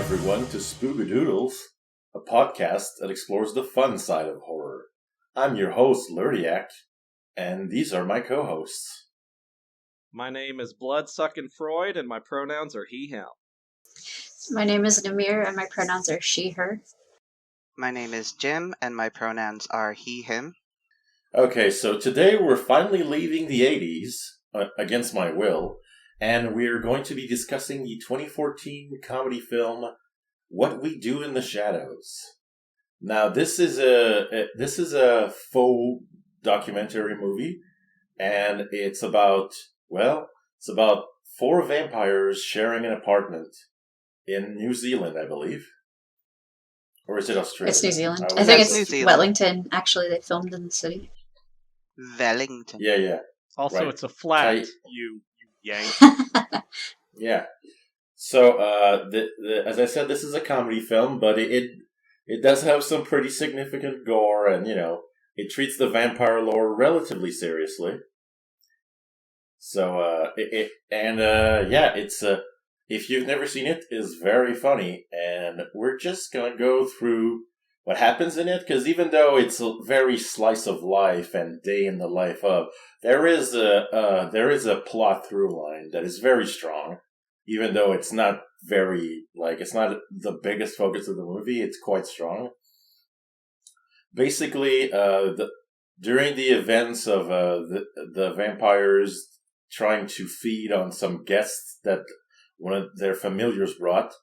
everyone, to spook-a-doodles, a podcast that explores the fun side of horror. I'm your host, Lurdiak, and these are my co-hosts. My name is Bloodsucking Freud, and my pronouns are he, him. My name is Namir, and my pronouns are she, her. My name is Jim, and my pronouns are he, him. Okay, so today we're finally leaving the 80s, against my will, and we're going to be discussing the 2014 comedy film, What We Do in the Shadows. Now, this is a faux documentary movie, and it's about four vampires sharing an apartment in New Zealand, I believe. Or is it Australia? It's New Zealand. I I think New it's Zealand. Wellington. Actually, they filmed in the city. Wellington. Yeah. Also, Right. it's a flat, Tight. you yank. Yeah. So, as I said, this is a comedy film, but it does have some pretty significant gore, and it treats the vampire lore relatively seriously. So, it's if you've never seen it, it's very funny, and we're just gonna go through what happens in it, because even though it's a very slice of life and day in the life of, there is a plot through line that is very strong, even though it's not it's not the biggest focus of the movie. It's quite strong. Basically, during the events of the vampires trying to feed on some guests that one of their familiars brought,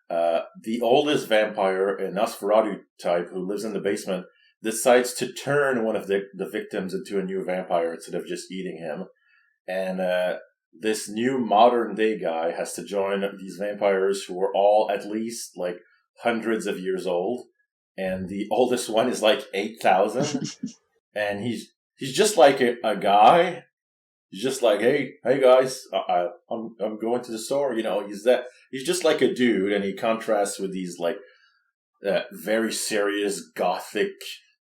the oldest vampire, a Nosferatu type who lives in the basement, decides to turn one of the victims into a new vampire instead of just eating him. And this new modern day guy has to join these vampires who are all at least like hundreds of years old. And the oldest one is like 8,000. And he's just like a guy. He's just like, hey guys, I'm going to the store. He's just like a dude, and he contrasts with these like very serious gothic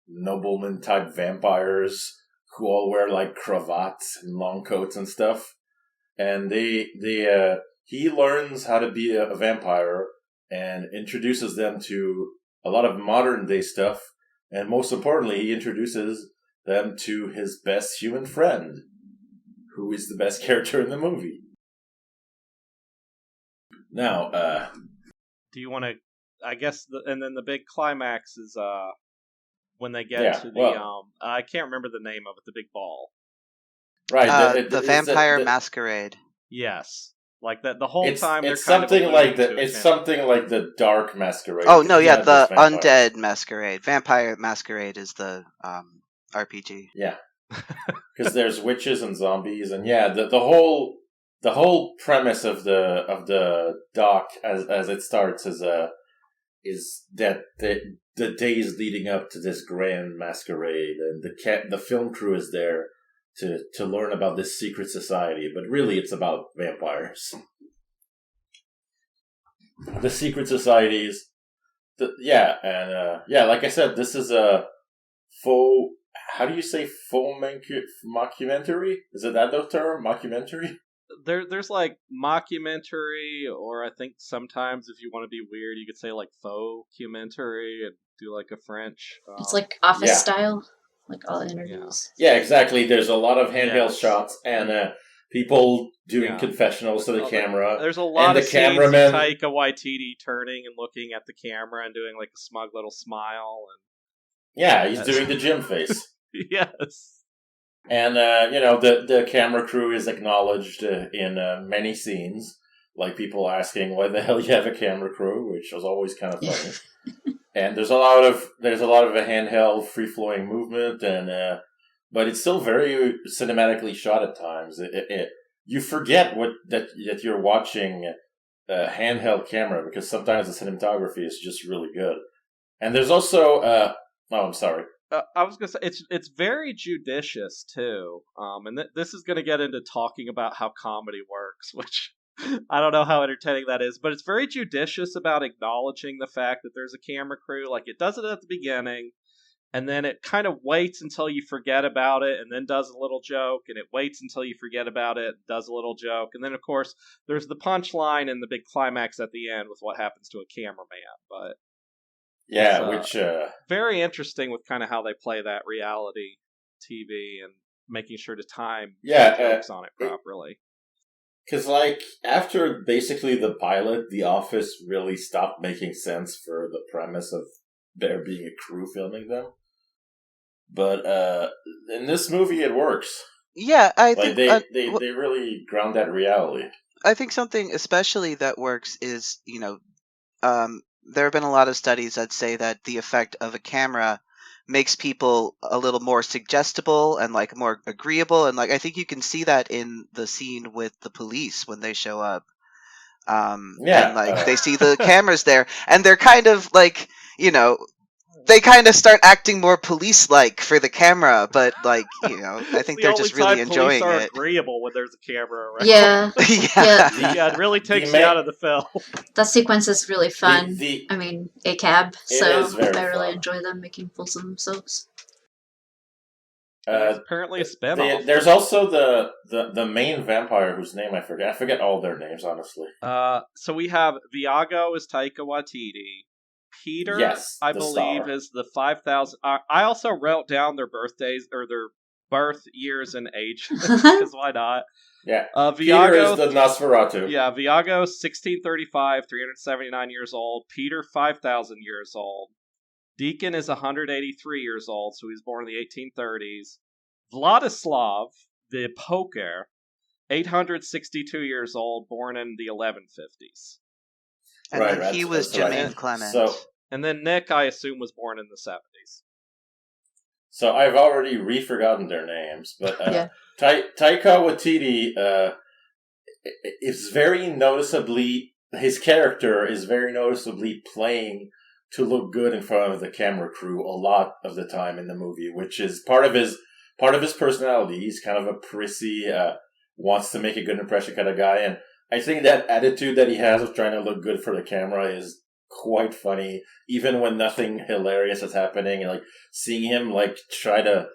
nobleman type vampires who all wear like cravats and long coats and stuff. And he learns how to be a vampire and introduces them to a lot of modern day stuff. And most importantly, he introduces them to his best human friend, who is the best character in the movie. Now, Do you want to? I guess, and then the big climax is when they get to the I can't remember the name of it. The big ball. Right, The Vampire Masquerade. Yes, like that. The whole time it's they're kind something of like alluding to It's him. something like the Dark Masquerade. Oh no, yeah, the vampire. Undead Masquerade. Vampire Masquerade is the RPG. Yeah, because there's witches and zombies, and the whole premise of the doc as it starts is that the days leading up to this grand masquerade, and the film crew is there to learn about this secret society, but really it's about vampires. The secret societies, like I said, this is a faux. How do you say faux mockumentary? Is it that the term, mockumentary? There's like mockumentary, or I think sometimes if you want to be weird, you could say like faux documentary and do like a French. It's like Office style, like all interviews. Yeah, exactly. There's a lot of handheld shots and people doing confessionals to the camera. There's a lot of scenes of Taika Waititi turning and looking at the camera and doing like a smug little smile. And he's doing the Jim face. Yes. And, the camera crew is acknowledged in many scenes, like people asking why the hell you have a camera crew, which was always kind of funny. And there's a lot of a handheld, free-flowing movement, but it's still very cinematically shot at times. You forget that you're watching a handheld camera, because sometimes the cinematography is just really good. And there's also, I'm sorry. I was gonna say it's very judicious too, and this is gonna get into talking about how comedy works, which I don't know how entertaining that is, but it's very judicious about acknowledging the fact that there's a camera crew. Like, it does it at the beginning, and then it kind of waits until you forget about it, and then does a little joke, and it waits until you forget about it, does a little joke, and then of course there's the punchline and the big climax at the end with what happens to a cameraman. But Yeah, it's very interesting with kind of how they play that reality TV and making sure to time jokes on it properly. Because, like, after basically the pilot, The Office really stopped making sense for the premise of there being a crew filming them. But in this movie, it works. Yeah, I Like, think they really ground that reality. I think something especially that works is, there have been a lot of studies that say that the effect of a camera makes people a little more suggestible and like more agreeable, and like I think you can see that in the scene with the police when they show up. And like they see the cameras there, and they're kind of like, they kind of start acting more police-like for the camera, but like, I think they're just really enjoying police are it. agreeable when there's a camera around. Yeah. Yeah, it really takes you out of the film. That sequence is really fun. I mean, a cab, so I really enjoy them making fools of themselves. There's apparently a spinoff. There's also the main vampire whose name I forget. I forget all their names, honestly. So we have Viago as Taika Waititi. Peter, yes, I believe, is the 5,000. I also wrote down their birthdays or their birth years and age, because why not? Yeah. Viago Peter is the Nosferatu. Yeah, Viago 1635, 379 years old. Peter 5,000 years old. Deacon is 183 years old, so he was born in the 1830s. Vladislav, the Poker, 862 years old, born in the 1150s. And then he was Jermaine Clement. And then Nick, I assume, was born in the 70s. So I've already re-forgotten their names, but Taika Waititi is very noticeably, his character is very noticeably playing to look good in front of the camera crew a lot of the time in the movie, which is part of his personality. He's kind of a prissy, wants to make a good impression kind of guy, and I think that attitude that he has of trying to look good for the camera is quite funny, even when nothing hilarious is happening. And like seeing him like try to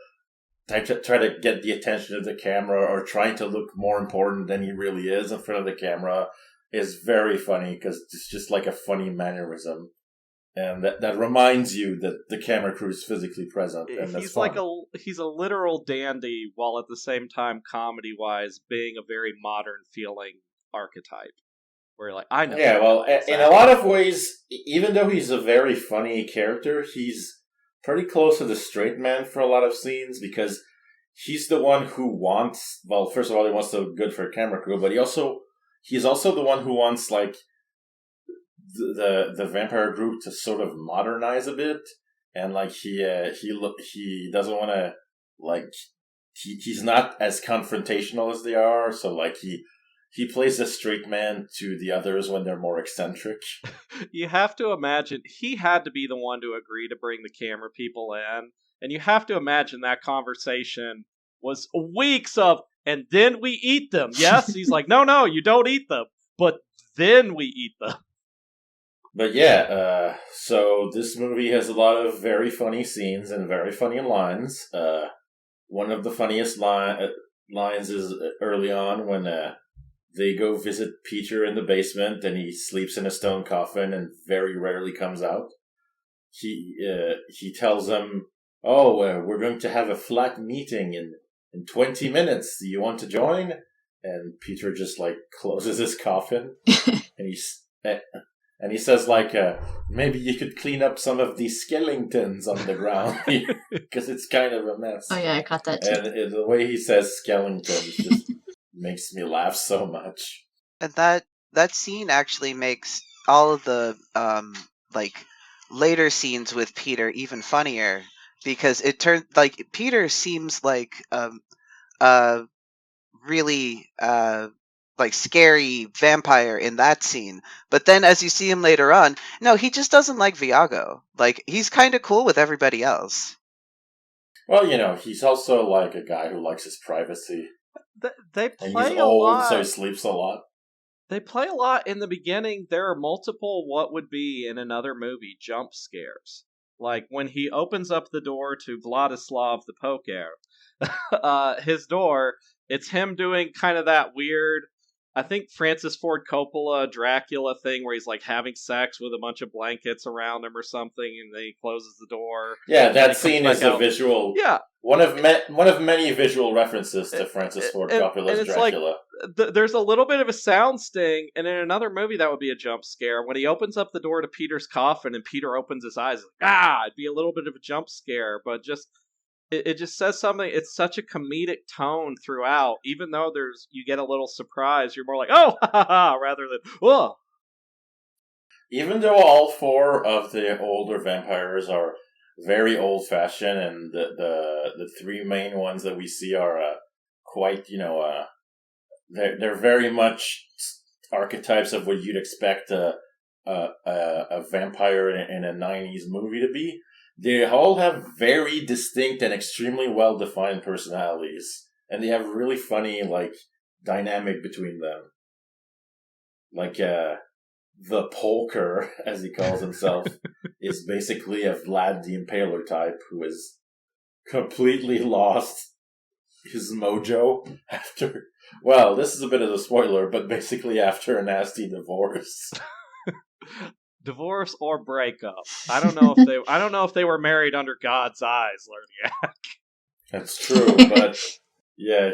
get the attention of the camera or trying to look more important than he really is in front of the camera is very funny, because it's just like a funny mannerism. And that reminds you that the camera crew is physically present. And that's fun. He's a literal dandy, while at the same time, comedy-wise, being a very modern feeling archetype. Where you're like, I know. Yeah, well, exactly. In a lot of ways, even though he's a very funny character, he's pretty close to the straight man for a lot of scenes, because he's the one who wants, well, first of all, he wants to look good for a camera crew, but he's also the one who wants, like, the vampire group to sort of modernize a bit, and like he doesn't want to, like, he's not as confrontational as they are, so like he plays the straight man to the others when they're more eccentric. You have to imagine he had to be the one to agree to bring the camera people in, and you have to imagine that conversation was weeks of, and then we eat them. Yes, he's like, no, you don't eat them, but then we eat them. But yeah, so this movie has a lot of very funny scenes and very funny lines. One of the funniest lines is early on when they go visit Peter in the basement, and he sleeps in a stone coffin and very rarely comes out. He tells them, "Oh, we're going to have a flat meeting in 20 minutes. Do you want to join?" And Peter just like closes his coffin, and he says, like, maybe you could clean up some of these skeletons on the ground, because it's kind of a mess. Oh yeah, I caught that too. And the way he says skeletons just makes me laugh so much. And that scene actually makes all of the like later scenes with Peter even funnier, because it turns like Peter seems like really like scary vampire in that scene, but then as you see him later on, no, he just doesn't like Viago. Like, he's kind of cool with everybody else. Well, he's also like a guy who likes his privacy. They play and he's old, lot. So he sleeps a lot. They play a lot in the beginning. There are multiple what would be in another movie jump scares. Like, when he opens up the door to Vladislav the Poker, his door, it's him doing kind of that weird, I think Francis Ford Coppola Dracula thing where he's like having sex with a bunch of blankets around him or something, and then he closes the door. Yeah, that scene is a visual. Yeah, one of many visual references to Francis Ford Coppola's Dracula. Like, there's a little bit of a sound sting, and in another movie that would be a jump scare. When he opens up the door to Peter's coffin and Peter opens his eyes, like, it'd be a little bit of a jump scare, but just it just says something. It's such a comedic tone throughout, even though you get a little surprise. You're more like, oh, ha ha ha, rather than, whoa. Even though all 4 of the older vampires are very old-fashioned, and the 3 main ones that we see are quite, they're very much archetypes of what you'd expect a vampire in a 90s movie to be. They all have very distinct and extremely well-defined personalities, and they have really funny, like, dynamic between them. Like, the Polker, as he calls himself, is basically a Vlad the Impaler type who has completely lost his mojo after, well, this is a bit of a spoiler, but basically after a nasty divorce. Divorce or breakup. I don't know if they were married under God's eyes, Lerniak. That's true, but yeah,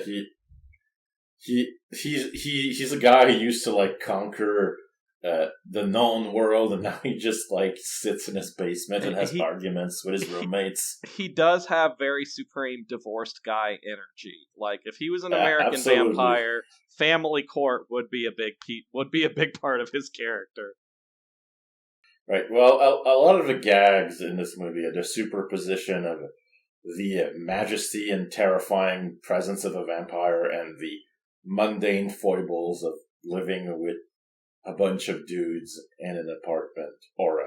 he's a guy who used to like conquer the known world, and now he just like sits in his basement and has arguments with his roommates. He does have very supreme divorced guy energy. Like, if he was an American vampire, family court would be a big part of his character. Right. Well, a lot of the gags in this movie are the superposition of the majesty and terrifying presence of a vampire and the mundane foibles of living with a bunch of dudes in an apartment or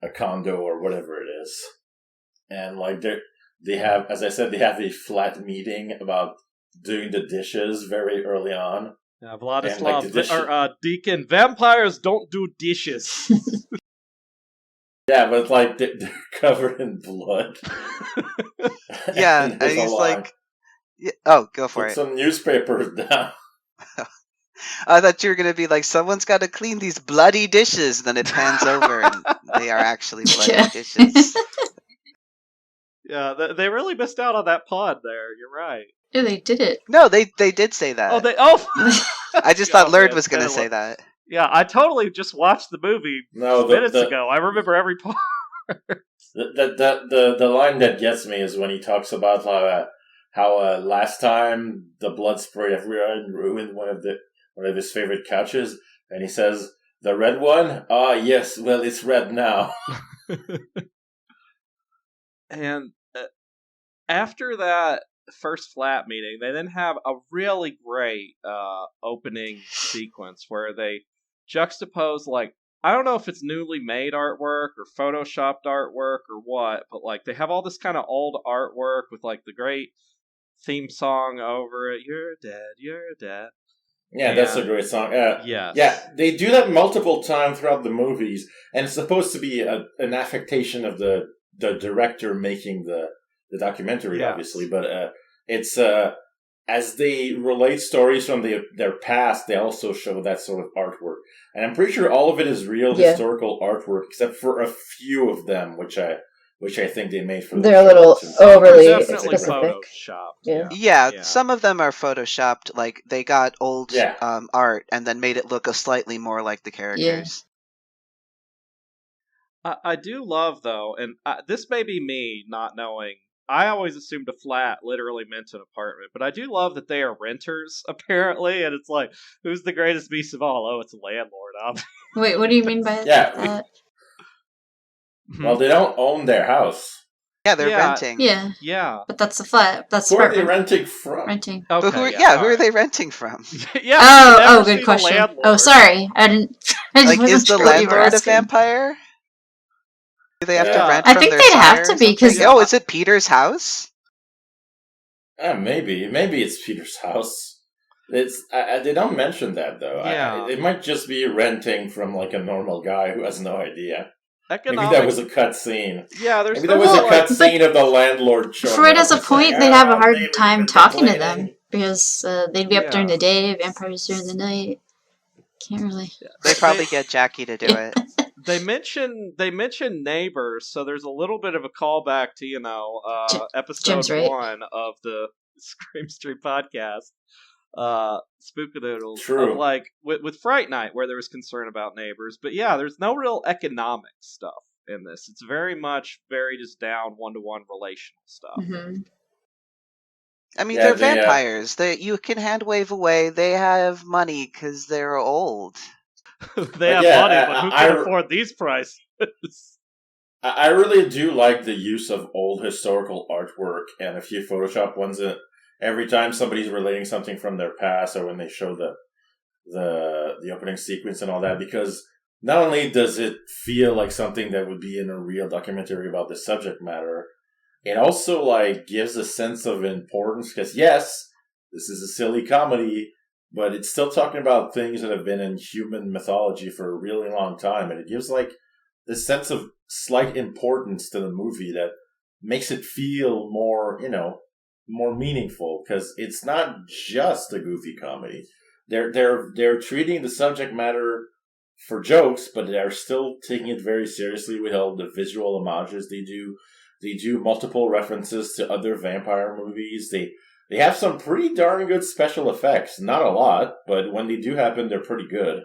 a condo or whatever it is. And like they have, as I said, they have a flat meeting about doing the dishes very early on. Vladislav, Deacon, vampires don't do dishes. Yeah, but like they're covered in blood. Yeah, and he's like, "Oh, go for it." Put some newspapers down. I thought you were going to be like, someone's got to clean these bloody dishes. Then it pans over and they are actually bloody dishes. Yeah, they really missed out on that pun there. You're right. Yeah, they did it. No, they did say that. I just thought Lerd was going to say that. Yeah, I totally just watched the movie minutes ago. I remember every part. The line that gets me is when he talks about how last time the blood spray ruined one of his favorite couches, and he says, "The red one? Ah, yes. Well, it's red now." And after that first flat meeting, they then have a really great opening sequence where they juxtapose, like, I don't know if it's newly made artwork or photoshopped artwork or what, but like they have all this kind of old artwork with like the great theme song over it. You're dead, you're dead. Yeah, that's a great song. Yeah, they do that multiple times throughout the movies, and it's supposed to be an affectation of the director making the documentary, obviously, but it's as they relate stories from their past, they also show that sort of artwork. And I'm pretty sure all of it is real historical artwork, except for a few of them, which I think they made for they're a little overly specific. Yeah, some of them are photoshopped. Like, they got old art and then made it look slightly more like the characters. I do love, though, and this may be me not knowing. I always assumed a flat literally meant an apartment, but I do love that they are renters, apparently, and it's like, who's the greatest beast of all? Oh, it's a landlord, obviously. Wait, what do you mean by that? Well, they don't own their house. Yeah, they're renting. Yeah. But that's a flat. That's who are they renting from? Renting. Okay, who are they renting from? Good question. Oh, sorry. I didn't. Like, is the landlord a vampire? Do they have to rent from their sire? I think they'd have to be, because... Oh, is it Peter's house? Maybe. Maybe it's Peter's house. They don't mention that, though. Yeah. It might just be renting from, like, a normal guy who has no idea. Maybe that was a cut scene. Yeah, there's maybe that was a cut scene of the landlord showing For it as a up. It's point, like, they'd have a hard they've time been talking to complaining. them because they'd be up during the day, vampires during the night. Can't really. They probably get Jackie to do it. They mention neighbors, so there's a little bit of a callback to episode right. 1 of the Scream Street podcast, spook-a-doodles. True. Of like with Fright Night, where there was concern about neighbors, but yeah, there's no real economic stuff in this. It's very just down one-to-one relational stuff. Mm-hmm. I mean, they're vampires. You can hand wave away. They have money because they're old. They have money, but who can afford these prices? I really do like the use of old historical artwork and a few Photoshop ones. Every time somebody's relating something from their past, or when they show the opening sequence and all that, because not only does it feel like something that would be in a real documentary about the subject matter, it also like gives a sense of importance. Because yes, this is a silly comedy, but it's still talking about things that have been in human mythology for a really long time, and it gives like this sense of slight importance to the movie that makes it feel more, more meaningful, because it's not just a goofy comedy. They're treating the subject matter for jokes, but they're still taking it very seriously with all the visual homages they do. They do multiple references to other vampire movies. They have some pretty darn good special effects. Not a lot, but when they do happen, they're pretty good.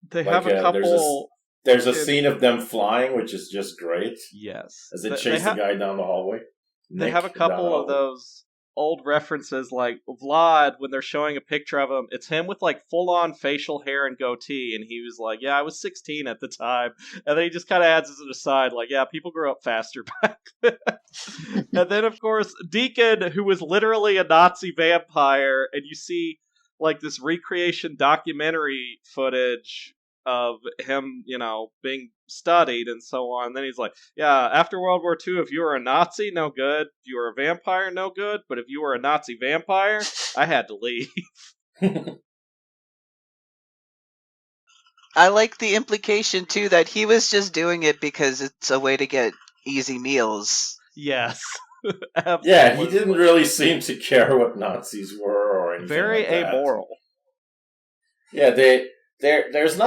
They have a couple... There's a scene of them flying, which is just great. Yes. As they chase the guy down the hallway. They have a couple of those old references, like Vlad, when they're showing a picture of him, it's him with like full-on facial hair and goatee, and he was like, yeah, I was 16 at the time. And then he just kind of adds as an aside, like, yeah, people grew up faster back then. And then, of course, Deacon, who was literally a Nazi vampire, and you see like this recreation documentary footage of him, being studied and so on. And then he's like, yeah, after World War II, if you were a Nazi, no good. If you were a vampire, no good. But if you were a Nazi vampire, I had to leave. I like the implication, too, that he was just doing it because it's a way to get easy meals. Yes. Yeah, he didn't really seem to care what Nazis were or anything Very like that. amoral. Yeah, there's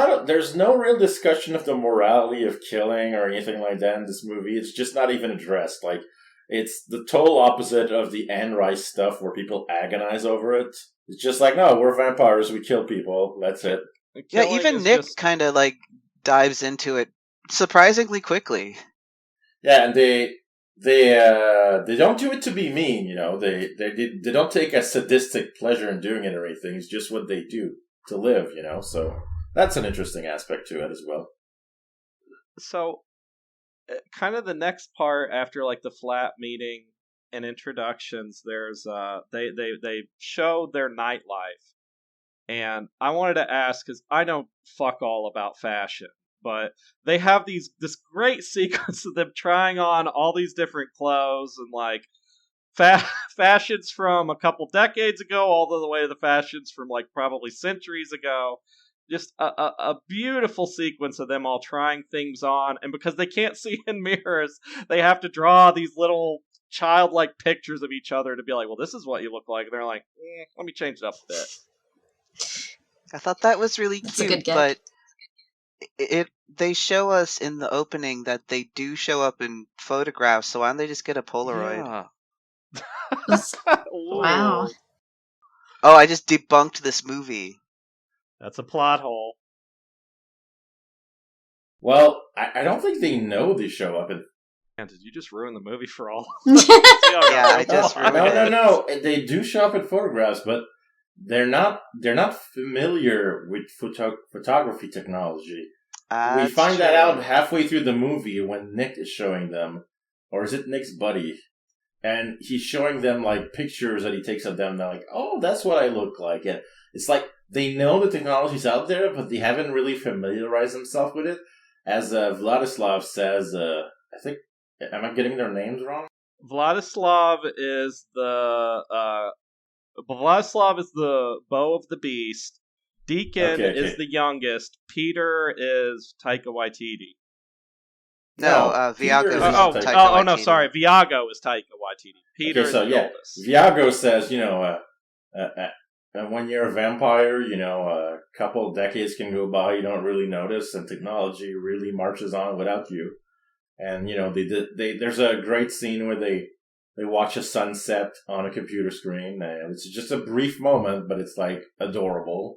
no real discussion of the morality of killing or anything like that in this movie. It's just not even addressed. Like, it's the total opposite of the Anne Rice stuff where people agonize over it. It's just like, no, we're vampires, we kill people, that's it. Yeah, even Nick kind of like dives into it surprisingly quickly. Yeah, and they don't do it to be mean, They don't take a sadistic pleasure in doing it or anything. It's just what they do to live, So that's an interesting aspect to it as well. So, kind of the next part after like the flat meeting and introductions, there's they show their nightlife, and I wanted to ask, because I know fuck all about fashion, but they have this great sequence of them trying on all these different clothes and like fashions from a couple decades ago all the way to the fashions from like probably centuries ago. Just a beautiful sequence of them all trying things on, and because they can't see in mirrors, they have to draw these little childlike pictures of each other to be like, well, this is what you look like, and they're like, let me change it up a bit. I thought that was really cute, but they show us in the opening that they do show up in photographs, so why don't they just get a Polaroid? Yeah. Wow. Oh, I just debunked this movie. That's a plot hole. Well, I don't think they know they show up in... Man, did you just ruin the movie for all? Yeah, I just ruined it. No. They do show up in photographs, but they're not familiar with photography technology. We find that out halfway through the movie when Nick is showing them, or is it Nick's buddy? And he's showing them like pictures that he takes of them. They're like, "Oh, that's what I look like." And it's like they know the technology's out there, but they haven't really familiarized themselves with it. As Vladislav says, I think, am I getting their names wrong? Vladislav is the bow of the beast. Deacon is the youngest. Peter is Taika Waititi. No, Viago is Taika Waititi. No, sorry. Viago is Taika Waititi. Peter is the oldest. Viago says, and when you're a vampire, a couple of decades can go by, you don't really notice, and technology really marches on without you. And, there's a great scene where they watch a sunset on a computer screen, and it's just a brief moment, but it's, adorable.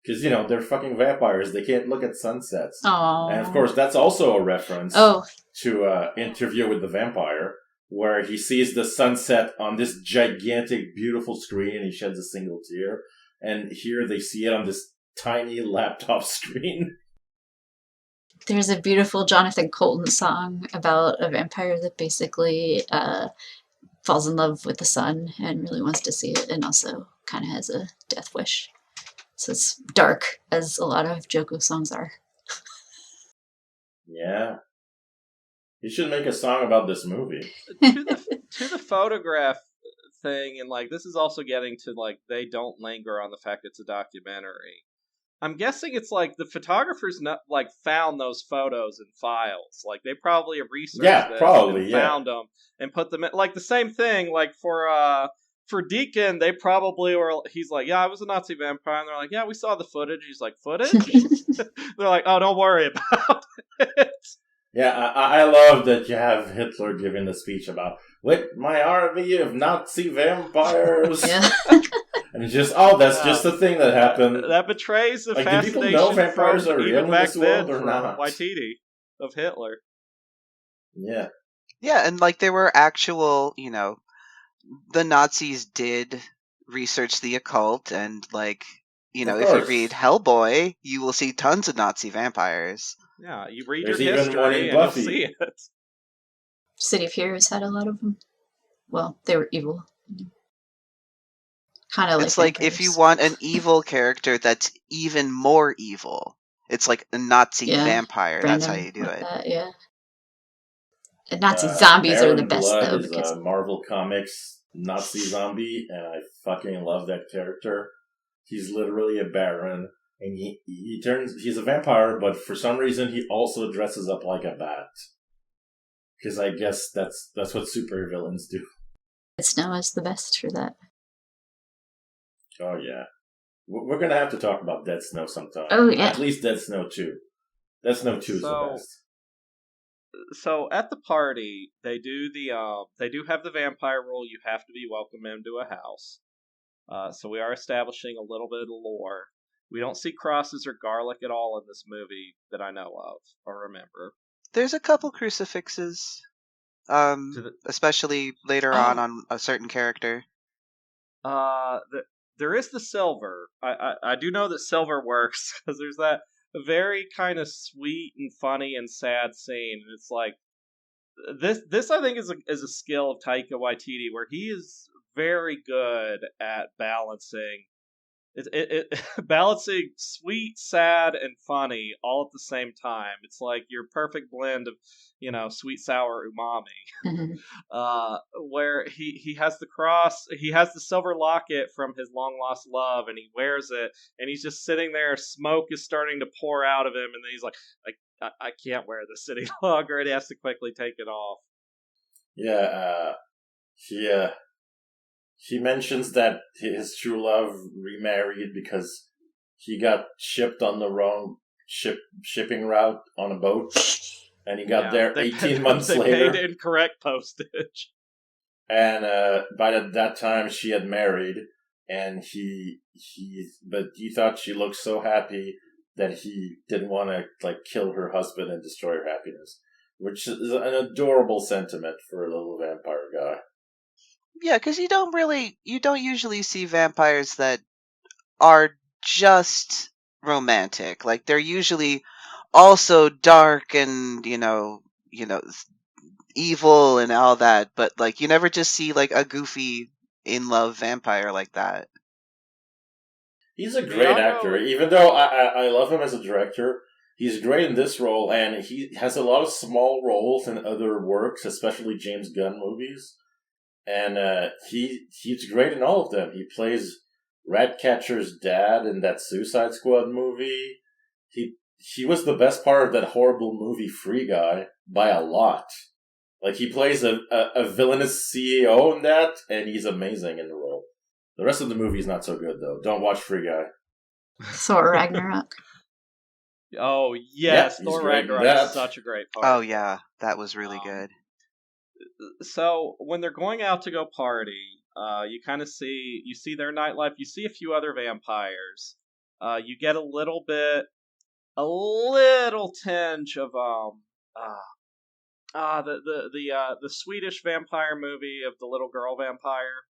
Because, they're fucking vampires. They can't look at sunsets. Aww. And, of course, that's also a reference to Interview with the Vampire, where he sees the sunset on this gigantic, beautiful screen, and he sheds a single tear. And here they see it on this tiny laptop screen. There's a beautiful Jonathan Colton song about a vampire that basically falls in love with the sun and really wants to see it, and also kind of has a death wish. So it's dark, as a lot of Joko songs are. Yeah. You should make a song about this movie. to the photograph thing, and this is also getting to they don't linger on the fact it's a documentary. I'm guessing it's the photographers found those photos in files. They probably have researched this and found them and put them in. The same thing, for Deacon, they probably were. He's like, yeah, I was a Nazi vampire. And they're like, yeah, we saw the footage. He's like, footage? They're like, oh, don't worry about it. Yeah, I love that you have Hitler giving the speech about, with my army of Nazi vampires. Yeah. And it's just, that's just the thing that happened. That betrays the fascination. Do people know vampires are real in this world or not? Waititi of Hitler. Yeah. Yeah, and there were actual, the Nazis did research the occult, and if you read Hellboy, you will see tons of Nazi vampires. Yeah, you read your history and you'll see it. City of Heroes had a lot of them. Well, they were evil. Kind of it's if you want an evil character that's even more evil, it's a Nazi vampire. That's how you do it. Yeah. And Nazi zombies are the best, Blood though. Is a Marvel Comics Nazi zombie, and I fucking love that character. He's literally a baron, and he's a vampire, but for some reason he also dresses up like a bat. Because I guess that's what supervillains do. Dead Snow is the best for that. Oh, yeah. We're going to have to talk about Dead Snow sometime. Oh, yeah. At least Dead Snow 2. Dead Snow 2 is the best. So at the party, they do have the vampire rule. You have to be welcome into a house. So we are establishing a little bit of lore. We don't see crosses or garlic at all in this movie that I know of or remember. There's a couple crucifixes, especially later on a certain character. There is the silver. I do know that silver works because there's that very kind of sweet and funny and sad scene. And it's this I think is a skill of Taika Waititi, where he is very good at balancing balancing sweet, sad, and funny all at the same time. It's your perfect blend of sweet, sour umami. Where he has the cross, he has the silver locket from his long lost love, and he wears it, and he's just sitting there. Smoke is starting to pour out of him, and then he's like, I can't wear this any longer, and he has to quickly take it off. Yeah, he mentions that his true love remarried because he got shipped on the wrong shipping route on a boat, and he got there 18 months later. They paid incorrect postage. And by that time, she had married, and but he thought she looked so happy that he didn't want to kill her husband and destroy her happiness, which is an adorable sentiment for a little vampire guy. Yeah, because you don't usually see vampires that are just romantic. They're usually also dark and evil and all that, but you never just see a goofy in love vampire like that. He's a great actor, even though I love him as a director. He's great in this role, and he has a lot of small roles in other works, especially James Gunn movies. And he's great in all of them. He plays Ratcatcher's dad in that Suicide Squad movie. he was the best part of that horrible movie Free Guy by a lot. Like, he plays a villainous CEO in that, and he's amazing in the role. The rest of the movie is not so good, though. Don't watch Free Guy. Thor Ragnarok. Oh, yes, Yeah, Thor he's great in Ragnarok is that. such a great part. Oh yeah, that was really good. So when they're going out to go party, you kind of see their nightlife. You see a few other vampires. You get a little tinge of the Swedish vampire movie of the little girl vampire.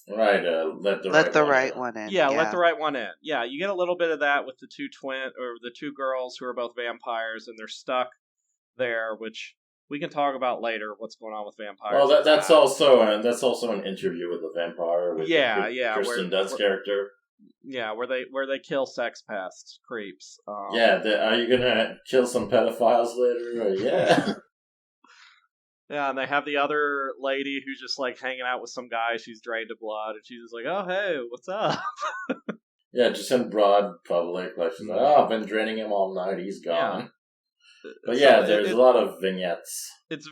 Right, let the right one in. Yeah, let the right one in. Yeah, you get a little bit of that with the two girls who are both vampires, and they're stuck there, which we can talk about later. What's going on with vampires? Well, that's also an interview with the vampire with Kristen Dunst's character. Yeah, where they kill sex pests, creeps. Are you gonna kill some pedophiles later? Yeah. Yeah, and they have the other lady who's just like hanging out with some guy. She's drained of blood, and she's just like, "Oh, hey, what's up?" Yeah, just in broad public. Like, she's like, "Oh, I've been draining him all night. He's gone." Yeah. But yeah, there's a lot of vignettes. It's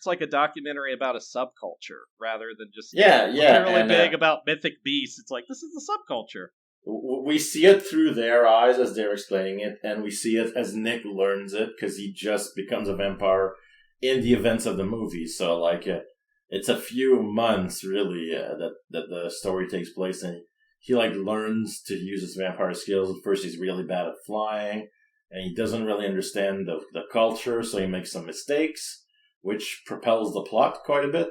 like a documentary about a subculture rather than just really big about mythic beasts. It's like, this is the subculture. We see it through their eyes as they're explaining it, and we see it as Nick learns it because he just becomes a vampire in the events of the movie. So, like, it's a few months, really, that the story takes place, and he, like, learns to use his vampire skills. At first, he's really bad at flying, and he doesn't really understand the culture, so he makes some mistakes, which propels the plot quite a bit.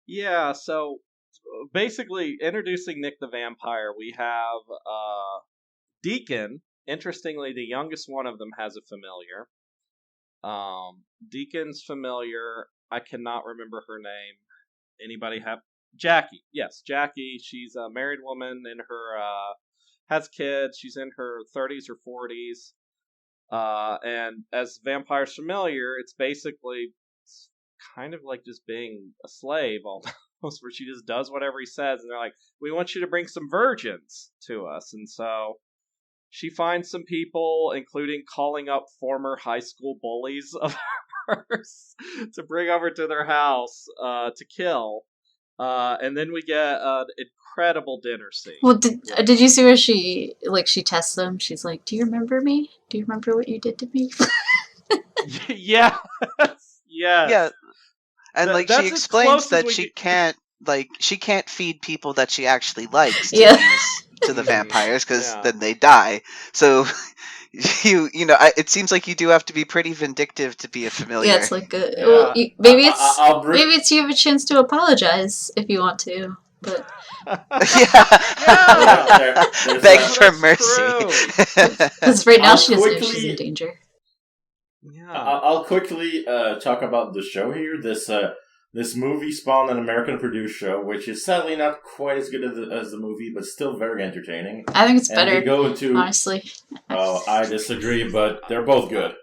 Yeah, so basically, introducing Nick the Vampire, we have Deacon. Interestingly, the youngest one of them has a familiar. Deacon's familiar, I cannot remember her name. Anybody have? Jackie. Yes, Jackie. She's a married woman in her, has kids. She's in her 30s or 40s. And as Vampire's familiar, it's basically kind of like just being a slave almost, where she just does whatever he says. And they're like, we want you to bring some virgins to us. And so she finds some people, including calling up former high school bullies of hers to bring over to their house to kill. And then we get an incredible dinner scene. Well, did you see where she tests them? She's like, "Do you remember me? Do you remember what you did to me?" Yeah. Yeah. And she explains that she can't feed people that she actually likes to use to the vampires because then they die. So it seems like you do have to be pretty vindictive to be a familiar. Yeah, it's like maybe it's you have a chance to apologize if you want to, but beg for mercy. Because right now she doesn't know she's in danger. Yeah, I'll quickly talk about the show here. This movie spawned an American-produced show, which is sadly not quite as good as the movie, but still very entertaining. I think it's better, honestly. Oh, I disagree, but they're both good.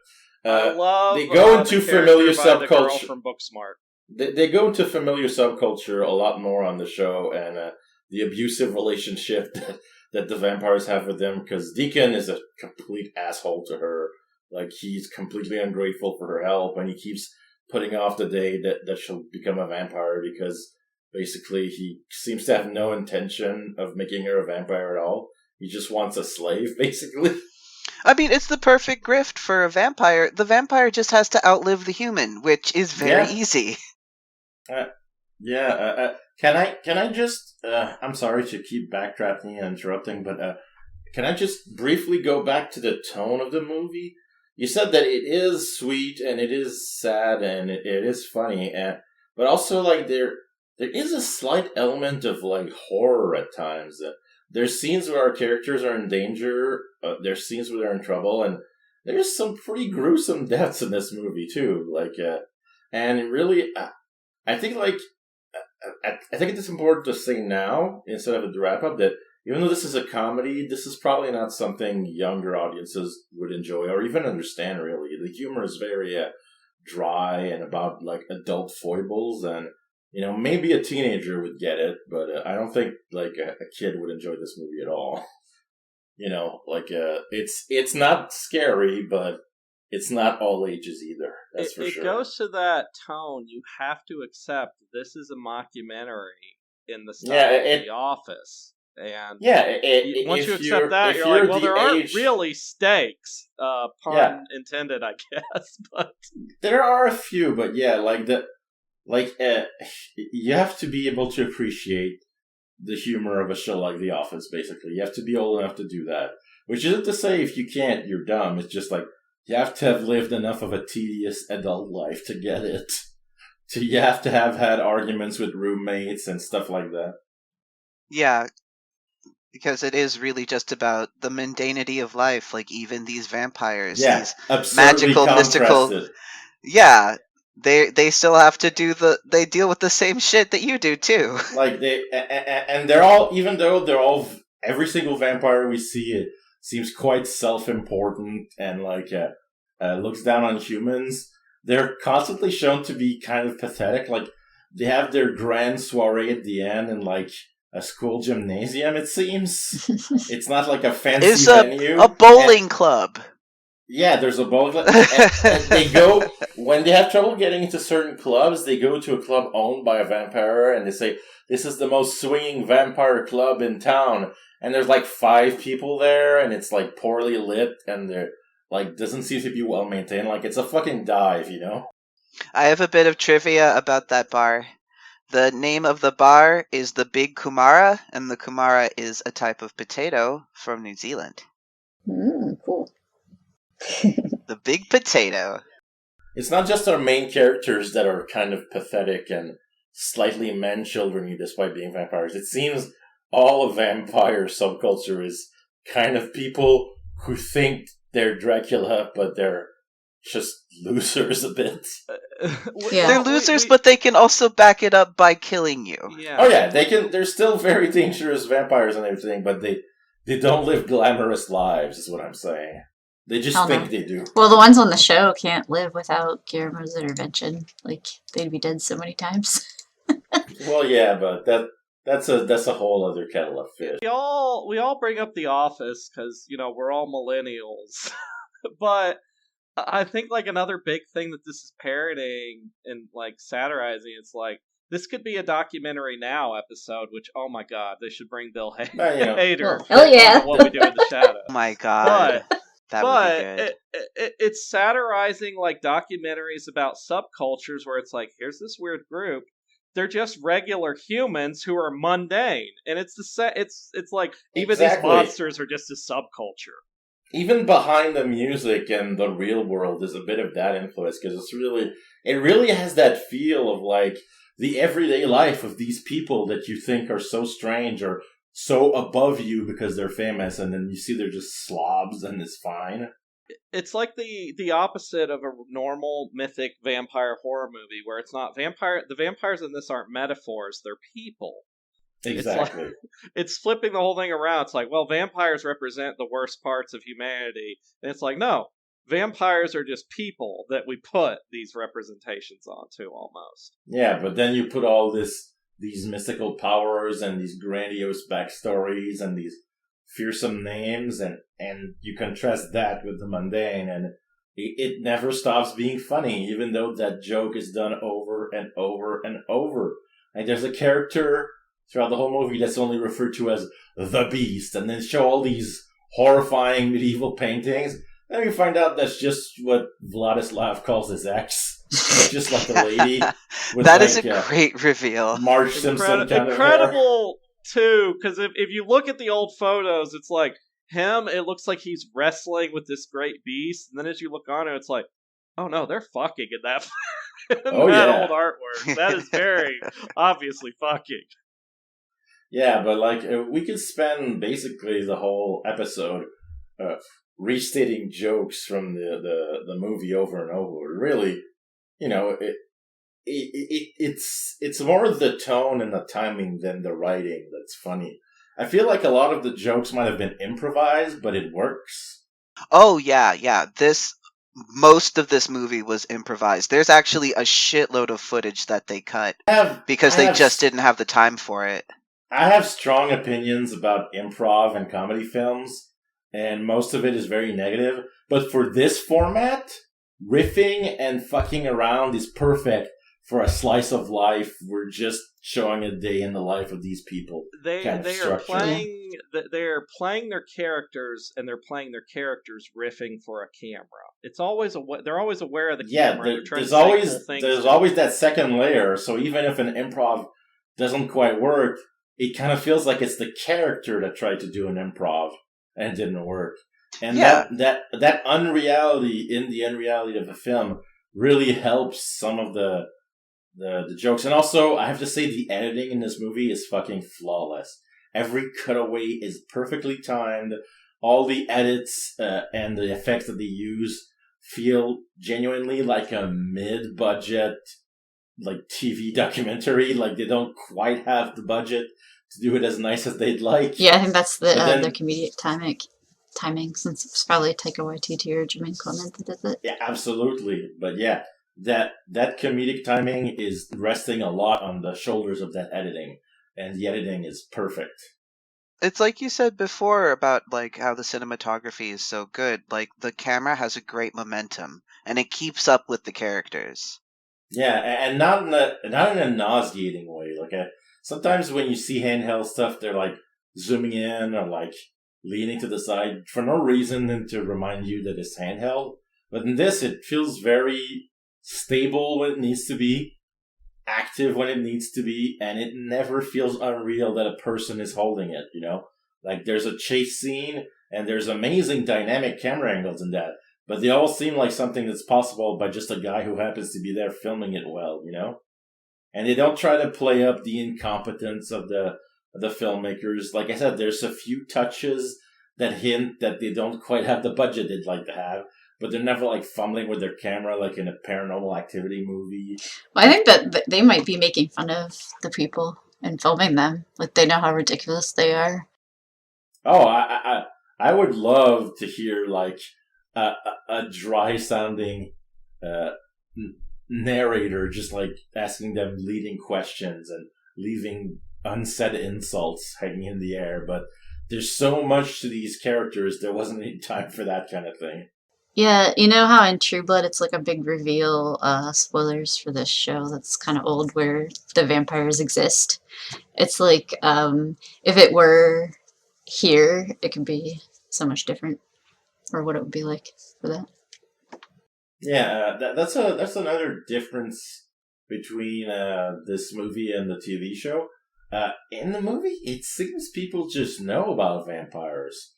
I love they go into familiar subculture. The girl from Booksmart. They go into familiar subculture a lot more on the show, and the abusive relationship that the vampires have with them, because Deacon is a complete asshole to her. Like, he's completely ungrateful for her help, and he keeps putting off the day that she'll become a vampire because basically he seems to have no intention of making her a vampire at all. He just wants a slave, basically. I mean, it's the perfect grift for a vampire. The vampire just has to outlive the human, which is very easy. Can I just? I'm sorry to keep backtracking and interrupting, but can I just briefly go back to the tone of the movie? You said that it is sweet and it is sad and it is funny, but also like there is a slight element of like horror at times. There's scenes where our characters are in danger. There's scenes where they're in trouble, and there's some pretty gruesome deaths in this movie too. Like, and really, I think I think it's important to say now instead of a wrap up that even though this is a comedy, this is probably not something younger audiences would enjoy or even understand, really. The humor is very dry and about, like, adult foibles, and, maybe a teenager would get it, but I don't think, like, a kid would enjoy this movie at all. it's not scary, but it's not all ages either. That's for sure. It goes to that tone. You have to accept this is a mockumentary in the style of The Office. And once you accept that, you're like, well, there aren't really stakes, pun intended, I guess. But there are a few, but you have to be able to appreciate the humor of a show like The Office. Basically, you have to be old enough to do that. Which isn't to say if you can't, you're dumb. It's just like you have to have lived enough of a tedious adult life to get it. You have to have had arguments with roommates and stuff like that. Yeah. Because it is really just about the mundanity of life, like even these vampires, these magical, mystical. Yeah, they still have to they deal with the same shit that you do too. Like they're all, even though they're all, every single vampire we see it seems quite self-important and looks down on humans. They're constantly shown to be kind of pathetic. Like they have their grand soiree at the end and a school gymnasium, it seems. It's not like a fancy venue. A bowling club. Yeah, there's a bowling club. and they go, when they have trouble getting into certain clubs, they go to a club owned by a vampire and they say, this is the most swinging vampire club in town. And there's 5 people there and it's poorly lit and they're doesn't seem to be well maintained. It's a fucking dive, I have a bit of trivia about that bar. The name of the bar is the Big Kumara, and the Kumara is a type of potato from New Zealand. Cool. The Big Potato. It's not just our main characters that are kind of pathetic and slightly man-children-y despite being vampires. It seems all of vampire subculture is kind of people who think they're Dracula, but they're just losers a bit. They're losers, but they can also back it up by killing you. Yeah. Oh yeah, they can. They're still very dangerous vampires and everything, but they don't live glamorous lives, is what I'm saying. They just think they do. Well, the ones on the show can't live without Guillermo's intervention. They'd be dead so many times. Well, yeah, but that's a whole other kettle of fish. We all bring up The Office because we're all millennials, but I think another big thing that this is parodying and satirizing, it's this could be a documentary now episode, which, oh my god, they should bring Bill Hader. Hell yeah. What we do in the shadows. Oh my god. That would be good. It's satirizing documentaries about subcultures where it's here's this weird group. They're just regular humans who are mundane. And it's even these monsters are just a subculture. Even behind the music and the real world is a bit of that influence because it really has that feel of the everyday life of these people that you think are so strange or so above you because they're famous, and then you see they're just slobs and it's fine. It's like the opposite of a normal mythic vampire horror movie where it's not vampire. The vampires in this aren't metaphors; they're people. Exactly. It's flipping the whole thing around. It's well, vampires represent the worst parts of humanity. And it's no, vampires are just people that we put these representations onto almost. Yeah, but then you put all these mystical powers and these grandiose backstories and these fearsome names and you contrast that with the mundane and it never stops being funny, even though that joke is done over and over and over. There's a character throughout the whole movie that's only referred to as the Beast, and then show all these horrifying medieval paintings. Then we find out that's just what Vladislav calls his ex. Just a lady. That is a great reveal. Marge Simpson kind of incredible, too, because if you look at the old photos, it's him, it looks like he's wrestling with this great beast, and then as you look on it, it's oh no, they're fucking in that, old artwork. That is very obviously fucking. Yeah, but we could spend basically the whole episode restating jokes from the movie over and over. Really, it's more the tone and the timing than the writing that's funny. I feel like a lot of the jokes might have been improvised, but it works. Oh yeah. Most of this movie was improvised. There's actually a shitload of footage that they cut because they just didn't have the time for it. I have strong opinions about improv and comedy films. and most of it is very negative. But for this format, riffing and fucking around is perfect for a slice of life. We're just showing a day in the life of these people. They kind of they are structure. playing they are playing their characters, and they're playing their characters riffing for a camera. It's always they're always aware of the camera. And they're trying to say cool things. There's always that second layer. So even if an improv doesn't quite work, it kind of feels like it's the character that tried to do an improv and it didn't work. And that unreality in the unreality of the film really helps some of the jokes. And also, I have to say, the editing in this movie is fucking flawless. Every cutaway is perfectly timed. All the edits and the effects that they use feel genuinely like a mid-budget like TV documentary. Like they don't quite have the budget to do it as nice as they'd like. Yeah, I think that's the comedic timing, since it's probably Taika Waititi or Jermaine Clement that does it. Yeah, absolutely. But yeah, that comedic timing is resting a lot on the shoulders of that editing, and the editing is perfect. It's like you said before about like how the cinematography is so good. Like the camera has a great momentum, and it keeps up with the characters. Yeah, and not in a nauseating way. Like sometimes when you see handheld stuff, they're like zooming in or like leaning to the side for no reason and to remind you that it's handheld. But in this, it feels very stable when it needs to be, active when it needs to be, and it never feels unreal that a person is holding it, you know? Like there's a chase scene and there's amazing dynamic camera angles in that, but they all seem like something that's possible by just a guy who happens to be there filming it well, you know? And they don't try to play up the incompetence of the filmmakers. Like I said, there's a few touches that hint that they don't quite have the budget they'd like to have, but they're never like fumbling with their camera like in a Paranormal Activity movie. Well, I think that they might be making fun of the people and filming them. Like they know how ridiculous they are. Oh, I would love to hear like a dry sounding narrator just like asking them leading questions and leaving unsaid insults hanging in the air. But there's so much to these characters, there wasn't any time for that kind of thing. Yeah, you know how in True Blood it's like a big reveal, spoilers for this show that's kind of old, where the vampires exist. It's like, if it were here, it could be so much different, or what it would be like for that. Yeah, that's another difference between this movie and the TV show. In the movie, it seems people just know about vampires.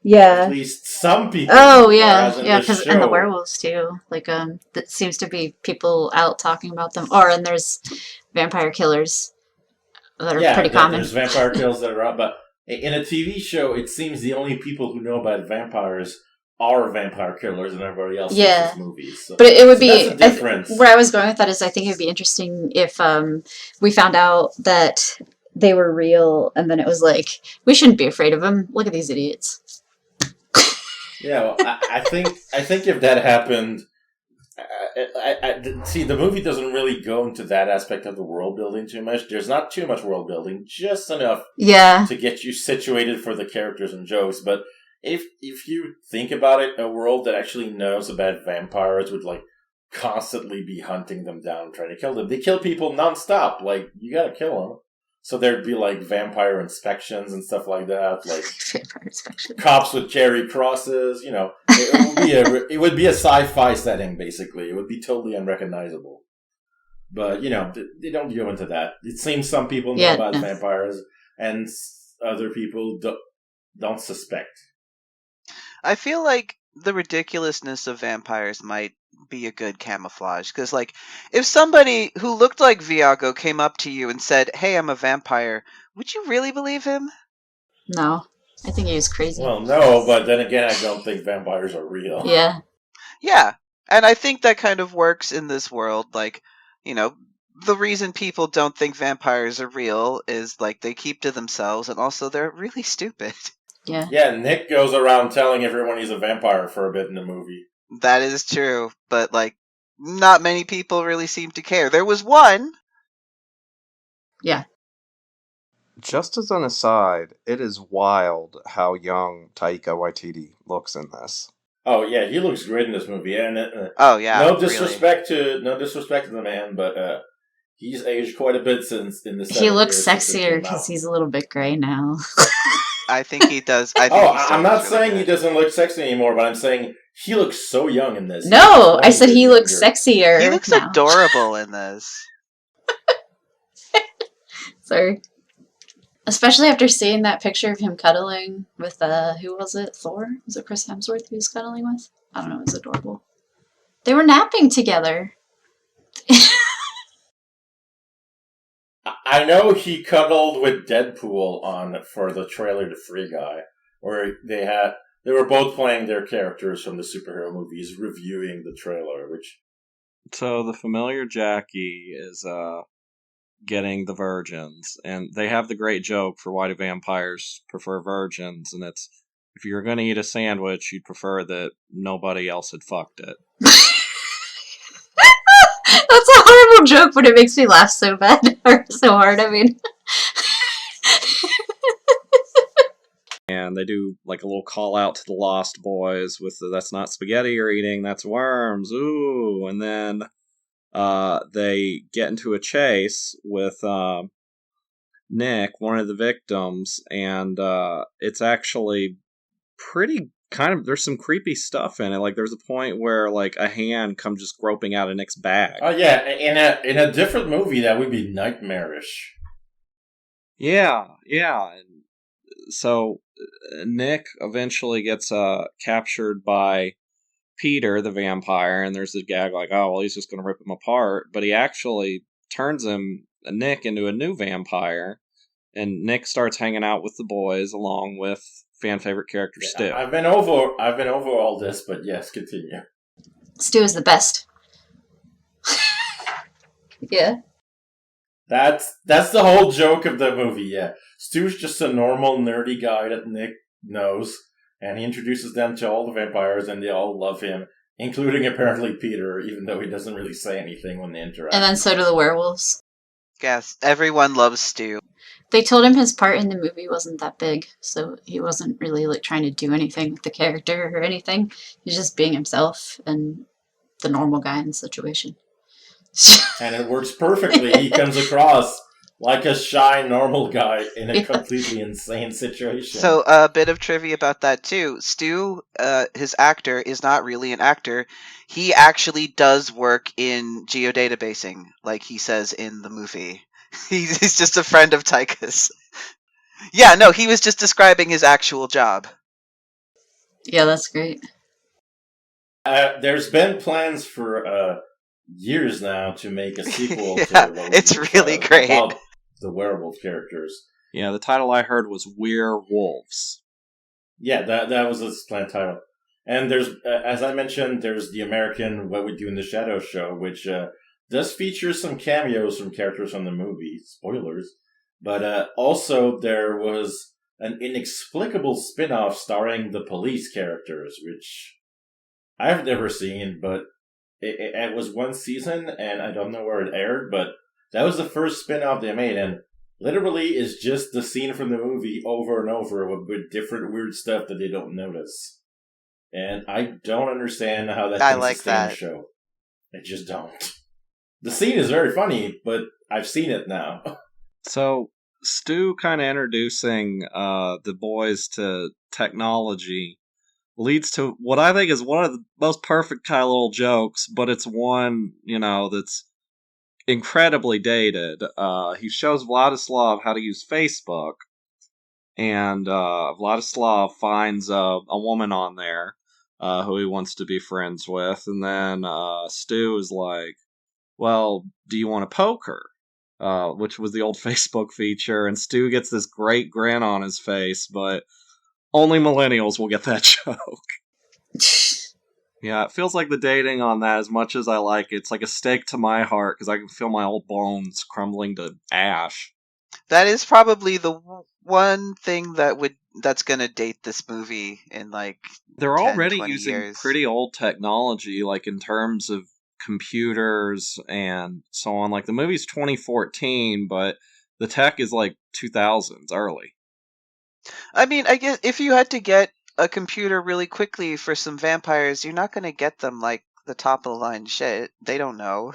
Yeah. At least some people. Oh, yeah, because and the werewolves too. Like, that seems to be people out talking about them. And there's vampire killers that are pretty common. There's vampire killers that are out, but in a TV show, it seems the only people who know about vampires are vampire killers, and everybody else watches movies. So, but it would be that's a difference. Where I was going with that is, I think it would be interesting if we found out that they were real, and then it was like, we shouldn't be afraid of them. Look at these idiots. Yeah, well, I think if that happened, see, the movie doesn't really go into that aspect of the world building too much. There's not too much world building, just enough to get you situated for the characters and jokes. But if you think about it, a world that actually knows about vampires would like constantly be hunting them down, trying to kill them. They kill people nonstop. Like, you gotta kill them. So there'd be like vampire inspections and stuff like that, like vampire inspections. Cops with cherry crosses. You know, it would be a sci-fi setting basically. It would be totally unrecognizable. But you know, they don't go into that. It seems some people know about vampires, and other people don't suspect. I feel like the ridiculousness of vampires might be a good camouflage, because like if somebody who looked like Viago came up to you and said, "Hey, I'm a vampire," would you really believe him? No, I think he was crazy. Well, no, but then again, I don't think vampires are real. Yeah, and I think that kind of works in this world. Like, you know, the reason people don't think vampires are real is like they keep to themselves, and also they're really stupid. Yeah, Nick goes around telling everyone he's a vampire for a bit in the movie. That is true, but like not many people really seem to care. There was one. Yeah. Just as an aside, it is wild how young Taika Waititi looks in this. Oh yeah, he looks great in this movie, and Oh yeah, no really. disrespect to the man, but he's aged quite a bit since in the 7 He looks years since it sexier came because out. he's a little bit gray now. I think he does. I think Oh, he still I'm not looks really saying he good. doesn't look sexy anymore, but I'm saying he looks so young in this. He No, looks I quite a said bit he looks younger. sexier. He looks now. adorable in this. Sorry. Especially after seeing that picture of him cuddling with, who was it? Thor? Was it Chris Hemsworth he was cuddling with? I don't know, it was adorable. They were napping together. I know he cuddled with Deadpool for the trailer to Free Guy, where they were both playing their characters from the superhero movies, reviewing the trailer, which... So the familiar Jackie is getting the virgins, and they have the great joke for why do vampires prefer virgins, and it's, if you were going to eat a sandwich, you'd prefer that nobody else had fucked it. That's a horrible joke, but it makes me laugh so bad, or so hard, I mean. And they do like a little call out to the Lost Boys with the, that's not spaghetti you're eating, that's worms, ooh, and then they get into a chase with Nick, one of the victims, and it's actually pretty kind of, there's some creepy stuff in it. Like there's a point where like a hand comes just groping out of Nick's bag. Oh yeah, in a different movie that would be nightmarish. Yeah. And so Nick eventually gets captured by Peter the vampire, and there's this gag like, oh well, he's just gonna rip him apart, but he actually turns Nick into a new vampire, and Nick starts hanging out with the boys along with fan favorite character Stu. I've been over all this, but yes, continue. Stu is the best. Yeah. That's the whole joke of the movie, yeah. Stu's just a normal, nerdy guy that Nick knows, and he introduces them to all the vampires, and they all love him, including apparently Peter, even though he doesn't really say anything when they interact. And then so do the werewolves. Yes, everyone loves Stu. They told him his part in the movie wasn't that big, so he wasn't really like trying to do anything with the character or anything. He's just being himself and the normal guy in the situation. And it works perfectly. He comes across like a shy, normal guy in a completely insane situation. So a bit of trivia about that too. Stu, his actor, is not really an actor. He actually does work in geodatabasing, like he says in the movie. He's just a friend of Taika's. Yeah, no, he was just describing his actual job. Yeah, that's great. There's been plans for years now to make a sequel Yeah, to it's really great. about the werewolf characters. Yeah, the title I heard was Werewolves. Yeah, that was its planned title. And there's, as I mentioned, there's the American What We Do in the Shadows show, which does feature some cameos from characters from the movie. Spoilers. But also there was an inexplicable spin-off starring the police characters, which I've never seen, but it was one season, and I don't know where it aired, but that was the first spin-off they made, and literally is just the scene from the movie over and over with different weird stuff that they don't notice. And I don't understand how that can sustain a show. I just don't. The scene is very funny, but I've seen it now. So Stu kind of introducing the boys to technology leads to what I think is one of the most perfect kind of little jokes, but it's one, that's incredibly dated. He shows Vladislav how to use Facebook, and Vladislav finds a woman on there who he wants to be friends with, and then Stu is like, well, do you want to poke her? Which was the old Facebook feature, and Stu gets this great grin on his face, but only millennials will get that joke. Yeah, it feels like the dating on that, as much as I like it, it's like a stake to my heart, because I can feel my old bones crumbling to ash. That is probably the one thing that's gonna date this movie in like they're 10, already 20 using years. pretty old technology, like in terms of computers and so on. Like the movie's 2014, but the tech is like 2000s early. I mean, I guess if you had to get a computer really quickly for some vampires, you're not going to get them like the top of the line shit. They don't know.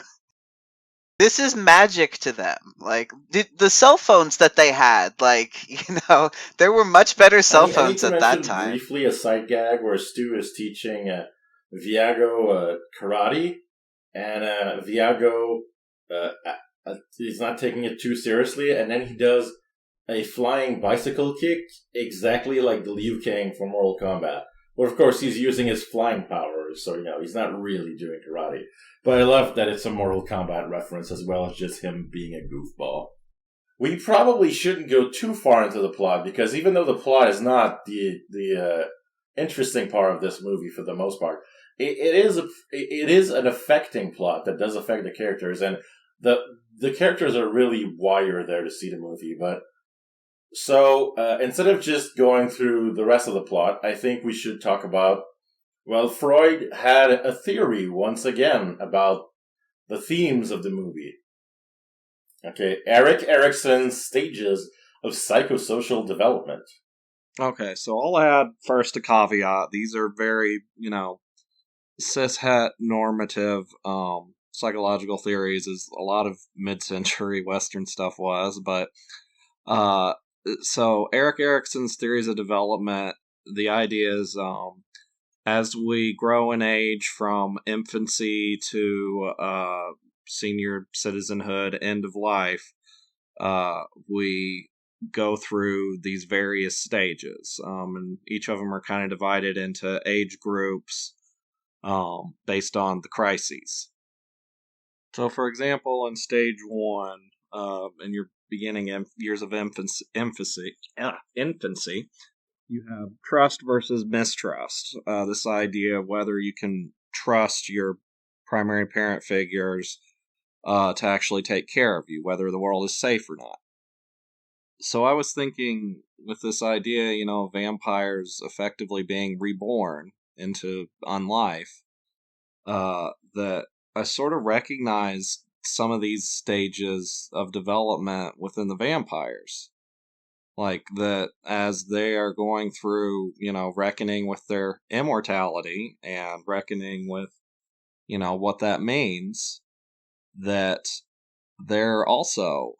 This is magic to them. Like the cell phones that they had, like, there were much better I cell need, I need phones to at that mention time. briefly a side gag where Stu is teaching Viago karate, and Viago he's not taking it too seriously, and then he does a flying bicycle kick exactly like the Liu Kang from Mortal Kombat. But of course, he's using his flying powers, so he's not really doing karate. But I love that it's a Mortal Kombat reference as well as just him being a goofball. We probably shouldn't go too far into the plot because even though the plot is not the interesting part of this movie for the most part, it is an affecting plot that does affect the characters, and the characters are really why you're there to see the movie. But so instead of just going through the rest of the plot, I think we should talk about. Well, Freud had a theory once again about the themes of the movie. Okay, Eric Erickson's stages of psychosocial development. Okay, so I'll add first a caveat. These are very, cishet normative psychological theories, as a lot of mid-century Western stuff was. But so Eric Erickson's theories of development, the idea is as we grow in age from infancy to senior citizenhood, end of life, we go through these various stages, and each of them are kind of divided into age groups based on the crises. So, for example, in stage 1, in your beginning years of infancy, you have trust versus mistrust. This idea of whether you can trust your primary parent figures to actually take care of you, whether the world is safe or not. So I was thinking with this idea, vampires effectively being reborn into unlife, that I sort of recognize some of these stages of development within the vampires. Like that as they are going through, reckoning with their immortality and reckoning with, what that means, that they're also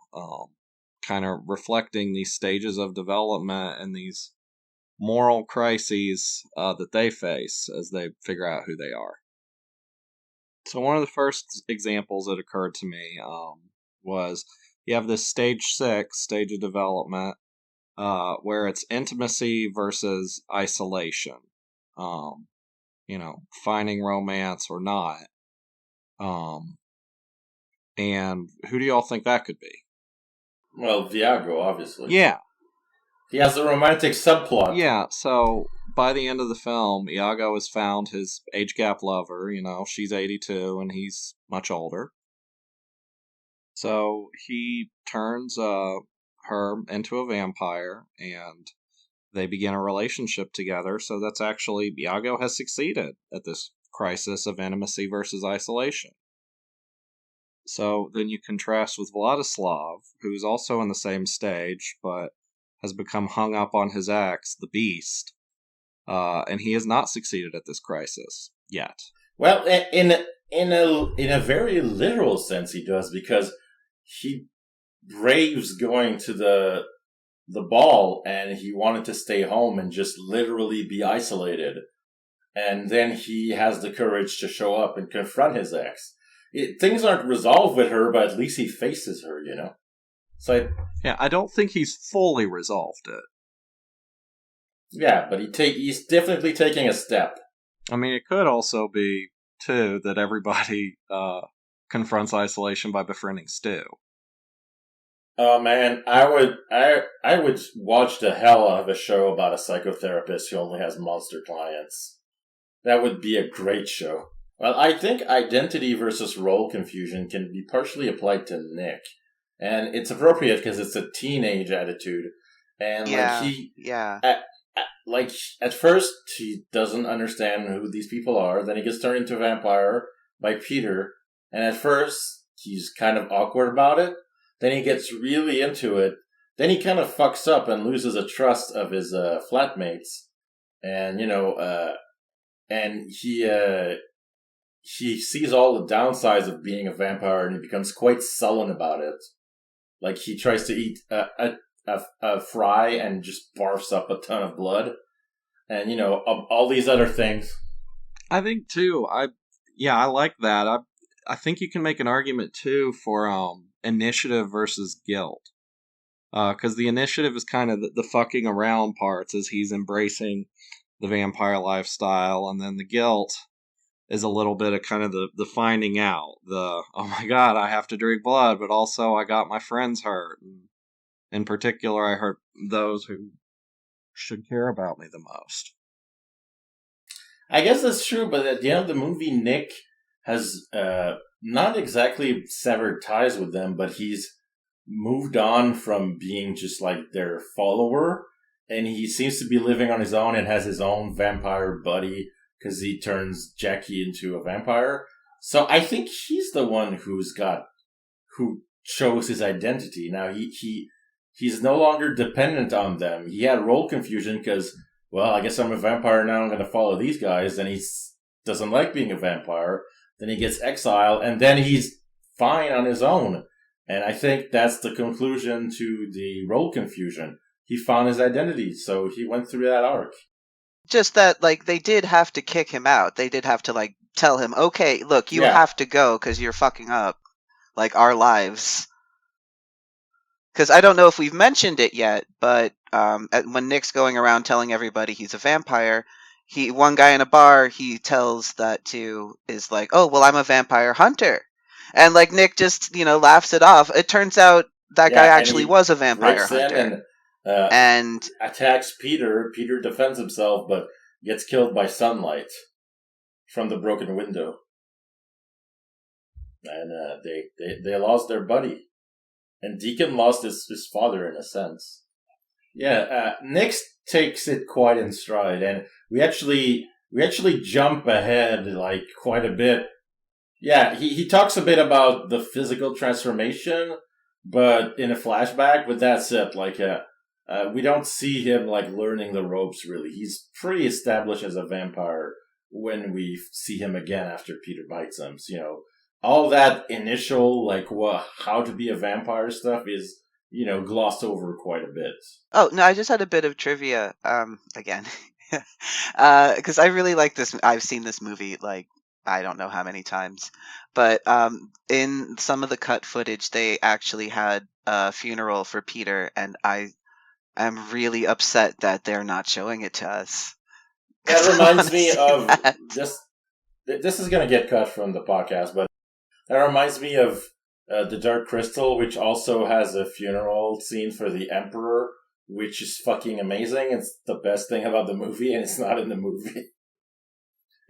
kind of reflecting these stages of development and these moral crises that they face as they figure out who they are. So one of the first examples that occurred to me was you have this stage 6 stage of development where it's intimacy versus isolation. Finding romance or not. And who do y'all think that could be? Well, Viago, obviously. Yeah. He has a romantic subplot. Yeah, so by the end of the film, Iago has found his age gap lover. She's 82 and he's much older. So he turns her into a vampire and they begin a relationship together. So that's actually, Viago has succeeded at this crisis of intimacy versus isolation. So then you contrast with Vladislav, who's also in the same stage, but has become hung up on his ex, the Beast, and he has not succeeded at this crisis yet. Well, in a very literal sense, he does, because he braves going to the ball, and he wanted to stay home and just literally be isolated. And then he has the courage to show up and confront his ex. Things aren't resolved with her, but at least he faces her, So I don't think he's fully resolved it. Yeah, but he's definitely taking a step. I mean, it could also be, too, that everybody confronts isolation by befriending Stu. Oh man, I would watch the hell out of a show about a psychotherapist who only has monster clients. That would be a great show. Well, I think identity versus role confusion can be partially applied to Nick. And it's appropriate because it's a teenage attitude. And at first he doesn't understand who these people are. Then he gets turned into a vampire by Peter. And at first he's kind of awkward about it. Then he gets really into it. Then he kind of fucks up and loses the trust of his flatmates. And, and he sees all the downsides of being a vampire and he becomes quite sullen about it. Like, he tries to eat a fry and just barfs up a ton of blood. And, all these other things. I think, too, I like that. I think you can make an argument, too, for initiative versus guilt. Because the initiative is kind of the fucking around parts as he's embracing the vampire lifestyle, and then the guilt is a little bit of kind of the finding out. Oh my god, I have to drink blood, but also I got my friends hurt. And in particular, I hurt those who should care about me the most. I guess that's true, but at the end of the movie, Nick has not exactly severed ties with them, but he's moved on from being just like their follower, and he seems to be living on his own and has his own vampire buddy because he turns Jackie into a vampire. So I think he's the one who chose his identity. Now he's no longer dependent on them. He had role confusion because, well, I guess I'm a vampire now, I'm going to follow these guys, and he doesn't like being a vampire. Then he gets exiled, and then he's fine on his own. And I think that's the conclusion to the role confusion. He found his identity, so he went through that arc. Just that, like, they did have to kick him out. They did have to, like, tell him, okay, look, you have to go because you're fucking up, like, our lives. Because I don't know if we've mentioned it yet, but when Nick's going around telling everybody he's a vampire, one guy in a bar he tells that to is like, oh, well, I'm a vampire hunter. And, like, Nick just, laughs it off. It turns out that guy actually was a vampire hunter. And attacks Peter. Peter defends himself, but gets killed by sunlight from the broken window. And they lost their buddy. And Deacon lost his father, in a sense. Yeah, Nick takes it quite in stride. And we actually jump ahead, like, quite a bit. Yeah, he talks a bit about the physical transformation, but in a flashback. But that's it. Like, we don't see him, like, learning the ropes, really. He's pretty established as a vampire when we see him again after Peter bites him. So, all that initial, like, how to be a vampire stuff is, glossed over quite a bit. Oh, no, I just had a bit of trivia, again. Because I really like this. I've seen this movie, like, I don't know how many times, but in some of the cut footage, they actually had a funeral for Peter, and I am really upset that they're not showing it to us. That reminds me of this. This is going to get cut from the podcast, but that reminds me of The Dark Crystal, which also has a funeral scene for the Emperor, which is fucking amazing. It's the best thing about the movie, and it's not in the movie.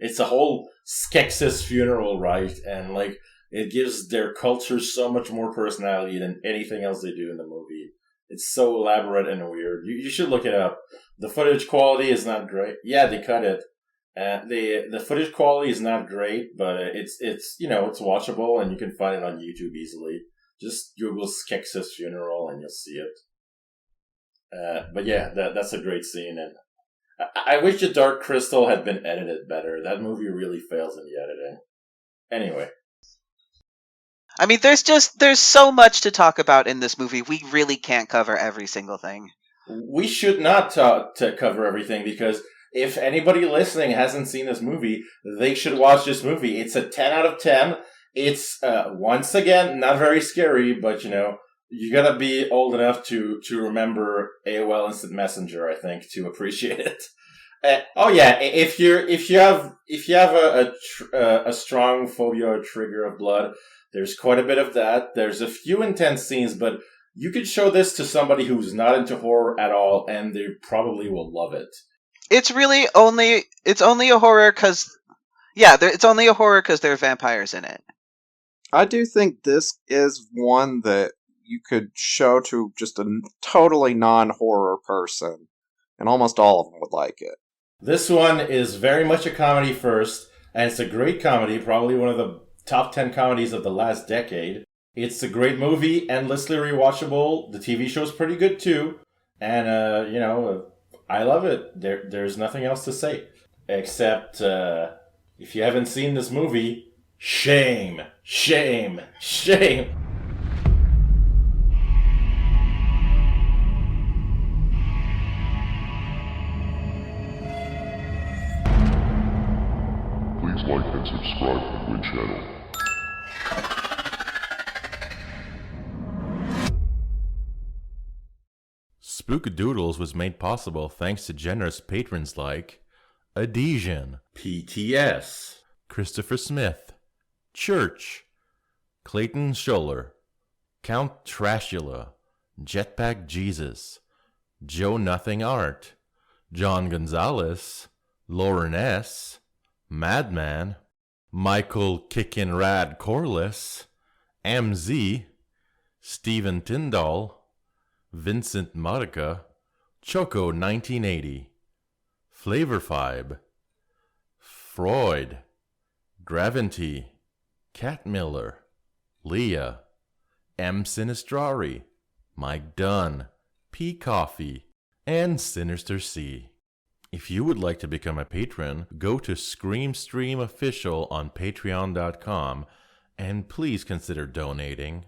It's a whole Skeksis funeral rite, and, like, it gives their culture so much more personality than anything else they do in the movie. It's so elaborate and weird. You should look it up. The footage quality is not great. Yeah, they cut it. The footage quality is not great, but it's watchable, and you can find it on YouTube easily. Just Google Skeksis funeral and you'll see it. But yeah, that's a great scene, and I wish The Dark Crystal had been edited better. That movie really fails in the editing. Anyway. I mean, there's so much to talk about in this movie. We really can't cover every single thing. We should not to cover everything, because if anybody listening hasn't seen this movie, they should watch this movie. It's a 10 out of 10. It's, once again, not very scary, but, you gotta be old enough to remember AOL Instant Messenger, I think, to appreciate it. Oh yeah, if you have a strong phobia or trigger of blood, there's quite a bit of that. There's a few intense scenes, but you could show this to somebody who's not into horror at all, and they probably will love it. It's only a horror because, it's only a horror because there are vampires in it. I do think this is one that you could show to just a totally non-horror person, and almost all of them would like it. This one is very much a comedy first, and it's a great comedy, probably one of the top 10 comedies of the last decade. It's a great movie, endlessly rewatchable. The TV show's pretty good too. And, I love it. There's nothing else to say. Except, if you haven't seen this movie, shame, shame, shame. Please like and subscribe to the Win channel. Spook-a-doodles was made possible thanks to generous patrons like Adhesion, PTS, Christopher Smith, Church, Clayton Scholler, Count Trashula, Jetpack Jesus, Joe Nothing Art, John Gonzalez, Lauren S., Madman, Michael Kickin' Rad Corliss, MZ, Stephen Tyndall, Vincent Modica, Choco 1980, Flavor Fibe, Freud, Graventy, Cat Miller, Leah, M. Sinistrari, Mike Dunn, P. Coffee, and Sinister C. If you would like to become a patron, go to ScreamStream Official on patreon.com and please consider donating.